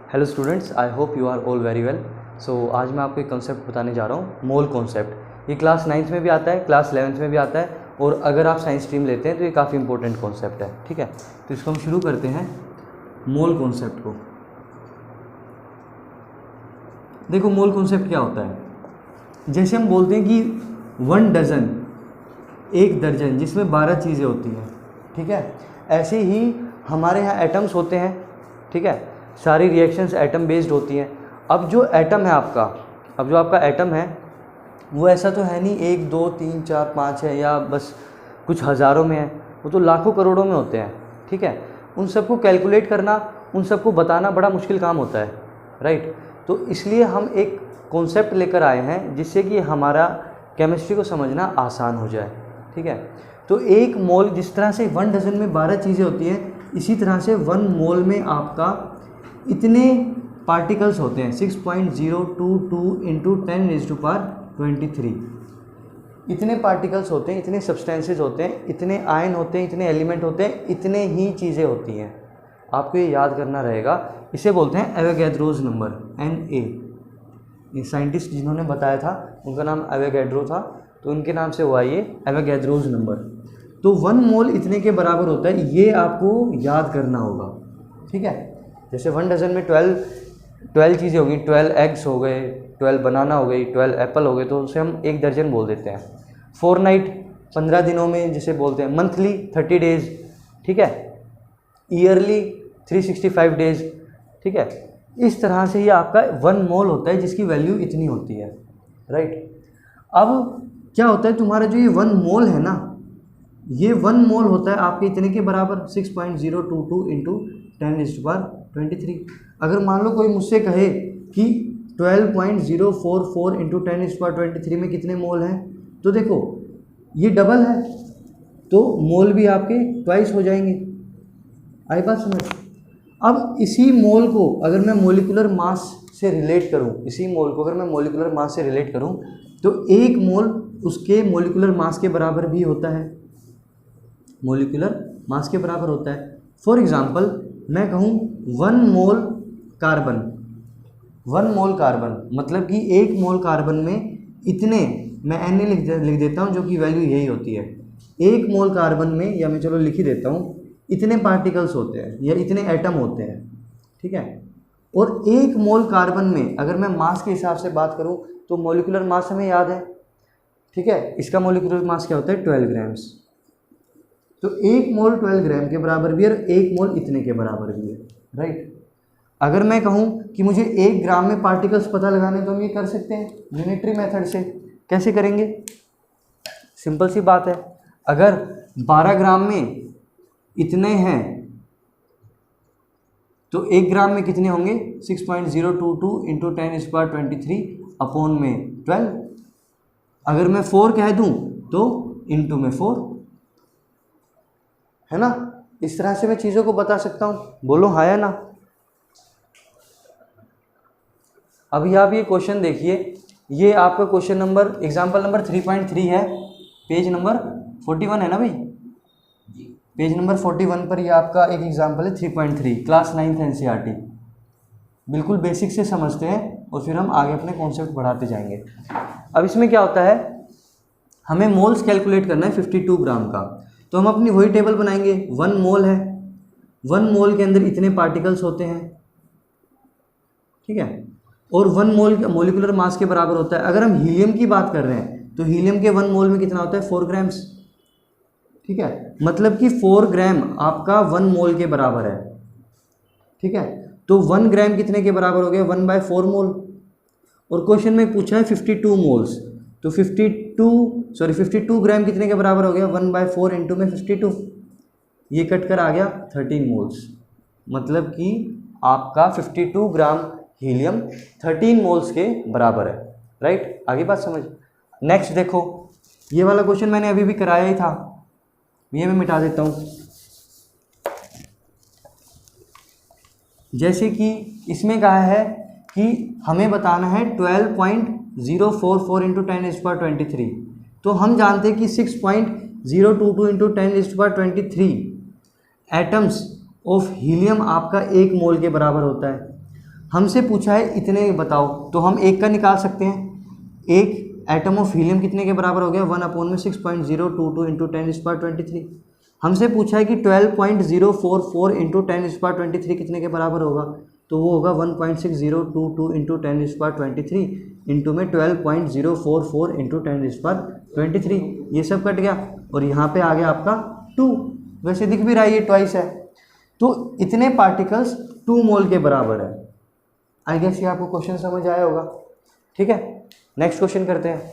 Hello students, I hope you are all very well. So आज मैं आपको एक कॉन्सेप्ट बताने जा रहा हूँ, मोल कॉन्सेप्ट। ये क्लास 9th में भी आता है, क्लास 11th में भी आता है, और अगर आप साइंस स्ट्रीम लेते हैं तो ये काफ़ी इंपॉर्टेंट कॉन्सेप्ट है। ठीक है, तो इसको हम शुरू करते हैं मोल कॉन्सेप्ट को। देखो मोल कॉन्सेप्ट क्या होता है। जैसे हम बोलते हैं कि 1 डजन, 1 दर्जन, जिसमें 12 चीज़ें होती हैं। ठीक है, ऐसे ही हमारे यहाँ एटम्स होते हैं। ठीक है, सारी रिएक्शंस एटम बेस्ड होती हैं। अब जो एटम है आपका, अब जो आपका एटम है वो ऐसा तो है नहीं 1 2 3 4 5 है या बस कुछ हज़ारों में है, वो तो लाखों करोड़ों में होते हैं। ठीक है, उन सबको कैलकुलेट करना, उन सबको बताना बड़ा मुश्किल काम होता है, राइट। तो इसलिए हम एक कॉन्सेप्ट लेकर आए हैं जिससे कि हमारा केमिस्ट्री को समझना आसान हो जाए। ठीक है, तो एक मोल, जिस तरह से 1 डजन में 12 चीज़ें होती हैं, इसी तरह से 1 मोल में आपका इतने पार्टिकल्स होते हैं। 6.022 इंटू 10⁻23 इतने पार्टिकल्स होते हैं, इतने सब्सटेंसेस होते हैं, इतने आयन होते हैं, इतने एलिमेंट होते हैं, इतने ही चीज़ें होती हैं। आपको ये याद करना रहेगा। इसे बोलते हैं एवोगैड्रोज नंबर, Na। ये साइंटिस्ट जिन्होंने बताया था उनका नाम एवोगैड्रो था, तो उनके नाम से हुआ ये एवोगैड्रोज नंबर। तो 1 मोल इतने के बराबर होता है, ये आपको याद करना होगा। ठीक है, जैसे 1 डजन में 12 चीज़ें होगी, 12 एग्स हो गए, 12 बनाना हो गई, 12 एप्पल हो गए, तो उसे हम 1 दर्जन बोल देते हैं। फोरनाइट 15 दिनों में जिसे बोलते हैं, मंथली 30 डेज। ठीक है, ईयरली 365 डेज। ठीक है, इस तरह से ये आपका 1 मोल होता है जिसकी वैल्यू इतनी होती है, राइट। अब क्या होता है, तुम्हारा जो ये 1 मोल है ना, ये 1 मोल होता है आपके इतने के बराबर 6.022 इंटू 10⁻23। अगर मान लो कोई मुझसे कहे कि 12.044 इंटू 10⁻23 में कितने मोल हैं, तो देखो ये डबल है, तो मोल भी आपके ट्वाइस हो जाएंगे। आई बात समझ। अब इसी मोल को अगर मैं मोलिकुलर मास से रिलेट करूं, इसी मोल को अगर मैं मोलिकुलर मास से रिलेट करूं, तो 1 मोल उसके मोलिकुलर मास के बराबर भी होता है, मोलिकुलर मास के बराबर होता है। फॉर एग्जांपल मैं कहूँ 1 मोल कार्बन, 1 मोल कार्बन मतलब कि 1 मोल कार्बन में इतने, मैं Na लिख देता हूँ जो कि वैल्यू यही होती है। 1 मोल कार्बन में, या मैं चलो लिख ही देता हूँ, इतने पार्टिकल्स होते हैं या इतने एटम होते हैं। ठीक है, और 1 मोल कार्बन में अगर मैं मास के हिसाब से बात करूँ तो मोलिकुलर मास हमें याद है। ठीक है, इसका मोलिकुलर मास क्या होता है, 12 ग्राम्स। तो 1 मोल 12 ग्राम के बराबर भी है और 1 मोल इतने के बराबर भी है, राइट। अगर मैं कहूँ कि मुझे 1 ग्राम में पार्टिकल्स पता लगाने, तो हम ये कर सकते हैं यूनिटरी मेथड से। कैसे करेंगे, सिंपल सी बात है। अगर 12 ग्राम में इतने हैं तो 1 ग्राम में कितने होंगे, 6.022 इंटू 10⁻23 अपॉन में 12। अगर मैं 4 कह दूँ तो इंटू में 4, है ना। इस तरह से मैं चीज़ों को बता सकता हूँ। बोलो हाँ या ना। अभी आप ये क्वेश्चन देखिए, ये आपका क्वेश्चन नंबर, एग्जाम्पल नंबर 3.3 है, पेज नंबर 41 है ना भाई, पेज नंबर 41 पर ये आपका एक एग्जाम्पल है 3.3, क्लास 9th NCERT। बिल्कुल बेसिक से समझते हैं और फिर हम आगे अपने कॉन्सेप्ट बढ़ाते जाएंगे। अब इसमें क्या होता है, हमें मोल्स कैलकुलेट करना है 52 ग्राम का, तो हम अपनी वही टेबल बनाएंगे। 1 मोल है, 1 मोल के अंदर इतने पार्टिकल्स होते हैं। ठीक है, और 1 मोल मोलिकुलर मास के बराबर होता है। अगर हम हीलियम की बात कर रहे हैं तो हीलियम के 1 मोल में कितना होता है, 4 ग्राम्स। ठीक है, मतलब कि 4 ग्राम आपका 1 मोल के बराबर है। ठीक है, तो 1 ग्राम कितने के बराबर हो गया, 1/4 मोल। और क्वेश्चन में पूछा है 52 मोल्स, तो 52 ग्राम कितने के बराबर हो गया, 1/4 इंटू में 52, ये कट कर आ गया 13 मोल्स। मतलब कि आपका 52 ग्राम हीलियम 13 मोल्स के बराबर है, राइट। आगे बात समझ। नेक्स्ट देखो, ये वाला क्वेश्चन मैंने अभी भी कराया ही था, ये मैं मिटा देता हूँ। जैसे कि इसमें कहा है कि हमें बताना है 12.044 इंटू 10⁻23, तो हम जानते हैं कि 6.022 इंटू 10⁻23 एटम्स ऑफ हीलियम आपका 1 मोल के बराबर होता है। हमसे पूछा है इतने बताओ, तो हम एक का निकाल सकते हैं। एक एटम ऑफ हीलियम कितने के बराबर हो गया, 1/6.022 इंटू 10⁻23। हमसे पूछा है कि 12.044 इंटू 10⁻23 कितने के बराबर होगा, तो वो होगा 1.6022 इंटू 10⁻23 इंटू में 12.044 इंटू 10⁻23। ये सब कट गया और यहाँ पे आ गया आपका 2। वैसे दिख भी रहा है ये ट्वाइस है, तो इतने पार्टिकल्स 2 मोल के बराबर है। आई गेस ये आपको क्वेश्चन समझ आया होगा। ठीक है, नेक्स्ट क्वेश्चन करते हैं।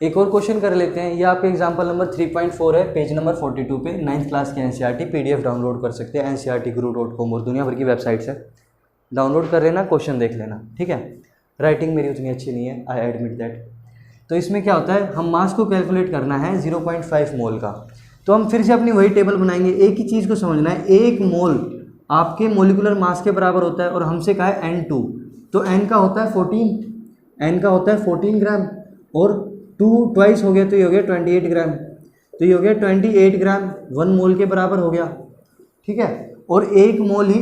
एक और क्वेश्चन कर लेते हैं। ये आपका एग्जांपल नंबर 3.4 है, पेज नंबर 42 पे, 9th क्लास के एनसीईआरटी पीडीएफ डाउनलोड कर सकते हैं ncrtguru.com और दुनिया भर की वेबसाइट से डाउनलोड कर लेना, क्वेश्चन देख लेना। ठीक है, राइटिंग मेरी उतनी अच्छी नहीं है, आई एडमिट दैट। तो इसमें क्या होता है, हम मास को कैलकुलेट करना है 0.5 मोल का, तो हम फिर से अपनी वही टेबल बनाएंगे। एक ही चीज़ को समझना है, 1 मोल आपके मोलिकुलर मास के बराबर होता है और हमसे कहा है N2, तो N का होता है 14, N का होता है 14 ग्राम और 2 ट्वाइस हो गया तो ये हो गया 28 ग्राम, तो ये हो गया 28 ग्राम 1 मोल के बराबर हो गया। ठीक है, और 1 मोल ही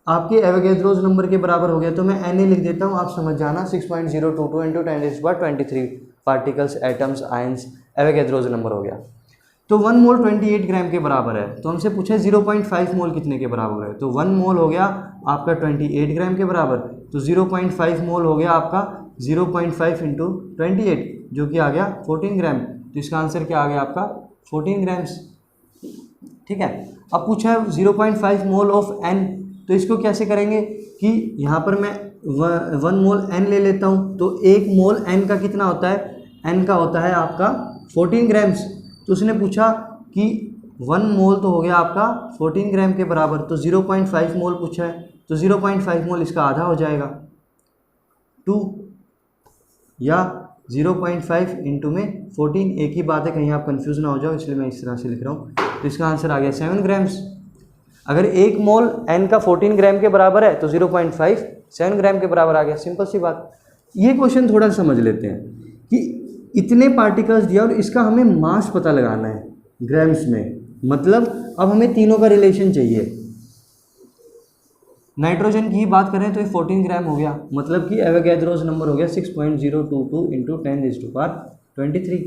आपके एवोगैड्रोस नंबर के बराबर हो गया, तो मैं Na लिख देता हूँ, आप समझ जाना। 6.022 into 10⁻23 particles, atoms, ions, Avogadro's number हो गया। तो 1 मोल 28 ग्राम के बराबर है, तो हमसे पूछा 0.5 मोल कितने के बराबर है, तो 1 मोल हो गया आपका 28 ग्राम के बराबर, तो 0.5 मोल हो गया आपका 0.5 इंटू 28 जो कि आ गया 14 ग्राम। तो इसका आंसर क्या आ गया आपका 14 ग्राम्स। ठीक है, अब पूछा है 0.5 मोल ऑफ N, तो इसको कैसे करेंगे कि यहाँ पर मैं 1 मोल N ले लेता हूँ, तो 1 मोल N का कितना होता है, N का होता है आपका 14 ग्राम्स। तो उसने पूछा कि 1 मोल तो हो गया आपका 14 ग्राम के बराबर, तो 0.5 मोल पूछा है, तो 0.5 मोल इसका आधा हो जाएगा 2, या 0.5 इंटू में 14, एक ही बात है, कहीं आप कंफ्यूज ना हो जाओ, इसलिए मैं इस तरह से लिख रहा हूँ। तो इसका आंसर आ गया 7 ग्राम्स। अगर 1 मोल N का 14 ग्राम के बराबर है तो 0.5 7 ग्राम के बराबर आ गया, सिंपल सी बात। ये क्वेश्चन थोड़ा समझ लेते हैं कि इतने पार्टिकल्स दिया और इसका हमें मास पता लगाना है ग्राम्स में, मतलब अब हमें तीनों का रिलेशन चाहिए। नाइट्रोजन की ही बात करें तो ये 14 ग्राम हो गया, मतलब कि एवोगैड्रोस नंबर हो गया 6.022 इंटू 10⁻23।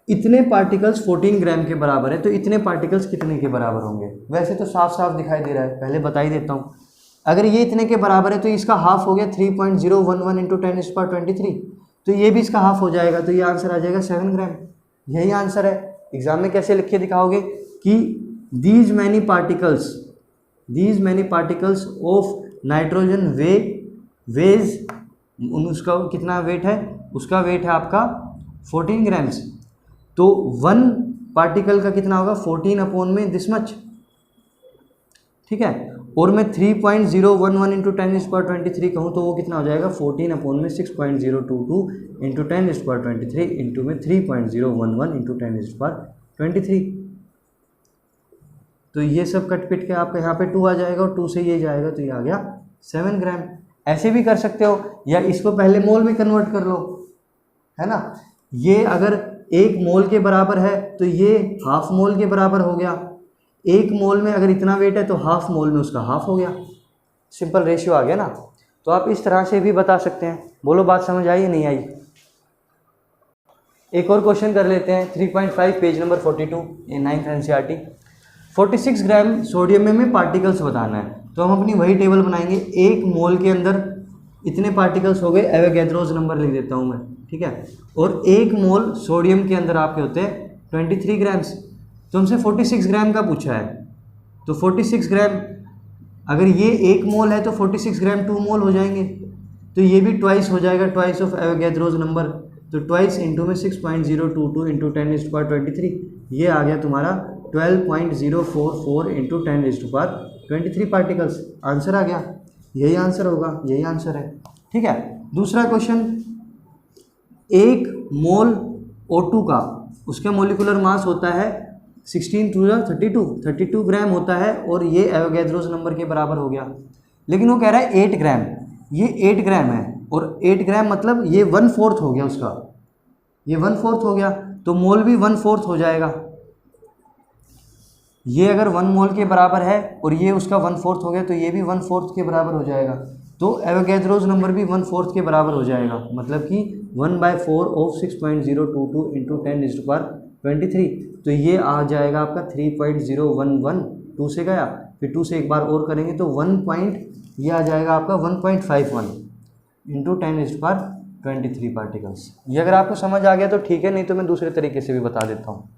इतने पार्टिकल्स 14 ग्राम के बराबर है, तो इतने पार्टिकल्स कितने के बराबर होंगे। वैसे तो साफ साफ दिखाई दे रहा है, पहले बता ही देता हूँ। अगर ये इतने के बराबर है तो इसका हाफ हो गया 3.011 इंटू 10⁻23, तो ये भी इसका हाफ हो जाएगा, तो ये आंसर आ जाएगा 7 ग्राम। यही आंसर है। एग्जाम में कैसे लिख के दिखाओगे कि these many particles of nitrogen weighs, उसका कितना वेट है, उसका वेट है आपका 14 ग्राम्स, तो 1 पार्टिकल का कितना होगा 14 अपॉन में दिस मच। ठीक है, और मैं 3.011 इंटू 10⁻23 कहूँ तो वो कितना हो जाएगा 14 अपॉन में 6.022 इंटू 10⁻23 इंटू में 3.011 इंटू 10⁻23। तो ये सब कट पिट के आपका यहाँ पे 2 आ जाएगा और 2 से ये जाएगा, तो ये आ गया 7 ग्राम। ऐसे भी कर सकते हो, या इसको पहले मोल में कन्वर्ट कर लो, है ना। ये अगर 1 मोल के बराबर है तो ये हाफ मोल के बराबर हो गया। 1 मोल में अगर इतना वेट है तो हाफ मोल में उसका हाफ हो गया, सिंपल रेशियो आ गया ना। तो आप इस तरह से भी बता सकते हैं। बोलो बात समझ आई या नहीं आई। एक और क्वेश्चन कर लेते हैं 3.5 पेज नंबर 42 इन 9th एनसीईआरटी। 46 ग्राम सोडियम में हमें पार्टिकल्स बताना है, तो हम अपनी वही टेबल बनाएंगे। 1 मोल के अंदर इतने पार्टिकल्स हो गए, एवोगैड्रोस नंबर लिख देता हूँ मैं, ठीक है। और 1 मोल सोडियम के अंदर आपके होते हैं 23 ग्राम्स, तो हमसे 46 ग्राम का पूछा है, तो 46 ग्राम अगर ये 1 मोल है तो 46 ग्राम 2 मोल हो जाएंगे, तो ये भी ट्वाइस हो जाएगा, ट्वाइस ऑफ एवोगैड्रोस नंबर, तो ट्वाइस इंटू में 6.022 इंटू 10⁻23, ये आ गया तुम्हारा 12.044 इंटू 10⁻23 पार्टिकल्स। आंसर आ गया, यही आंसर होगा, यही आंसर है, ठीक है। दूसरा क्वेश्चन, 1 मोल O2 का उसका मोलिकुलर मास होता है 16 to 32 ग्राम होता है, और ये एवोगैड्रोस नंबर के बराबर हो गया। लेकिन वो कह रहा है 8 ग्राम, ये 8 ग्राम है, और 8 ग्राम मतलब ये 1/4 हो गया उसका, ये 1/4 हो गया, तो मोल भी 1/4 हो जाएगा। ये अगर 1 मोल के बराबर है और ये उसका 1/4 हो गया तो ये भी 1/4 के बराबर हो जाएगा। तो एवोगैड्रोस नंबर भी 1/4 के बराबर हो जाएगा, मतलब कि 1/4 ऑफ 6.022 इंटू 10⁻23। तो ये आ जाएगा आपका 3.011, 2 से गया, फिर 2 से एक बार और करेंगे तो ये आ जाएगा आपका 1.51 इंटू 10⁻23 पार्टिकल्स। ये अगर आपको समझ आ गया तो ठीक है, नहीं तो मैं दूसरे तरीके से भी बता देता हूँ।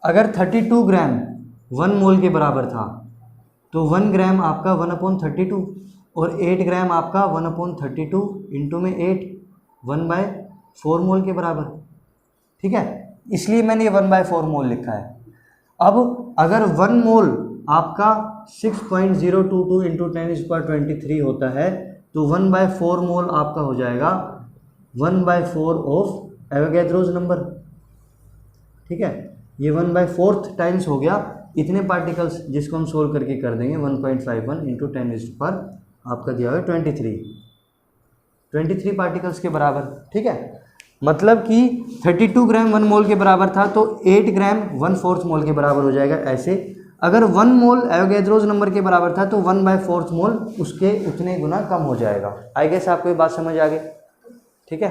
अगर 32 ग्राम 1 मोल के बराबर था तो 1 ग्राम आपका 1/32 और 8 ग्राम आपका 1/32 इंटू में 8 1/4 मोल के बराबर, ठीक है। इसलिए मैंने ये 1/4 मोल लिखा है। अब अगर 1 मोल आपका 6.022 इंटू 10⁻23 होता है तो 1/4 मोल आपका हो जाएगा 1/4 ऑफ एवोगैड्रोस नंबर, ठीक है। ये 1/4 टाइम्स हो गया इतने पार्टिकल्स, जिसको हम सोल्व करके कर देंगे 1.51 इंटू 10⁻, आपका दिया हुआ 23 पार्टिकल्स के बराबर, ठीक है। मतलब कि 32 ग्राम 1 मोल के बराबर था तो 8 ग्राम 1/4 मोल के बराबर हो जाएगा। ऐसे अगर 1 मोल एवोगैड्रोस नंबर के बराबर था तो 1/4 मोल उसके उतने गुना कम हो जाएगा। आई गेस आपको ये बात समझ आ गई, ठीक है।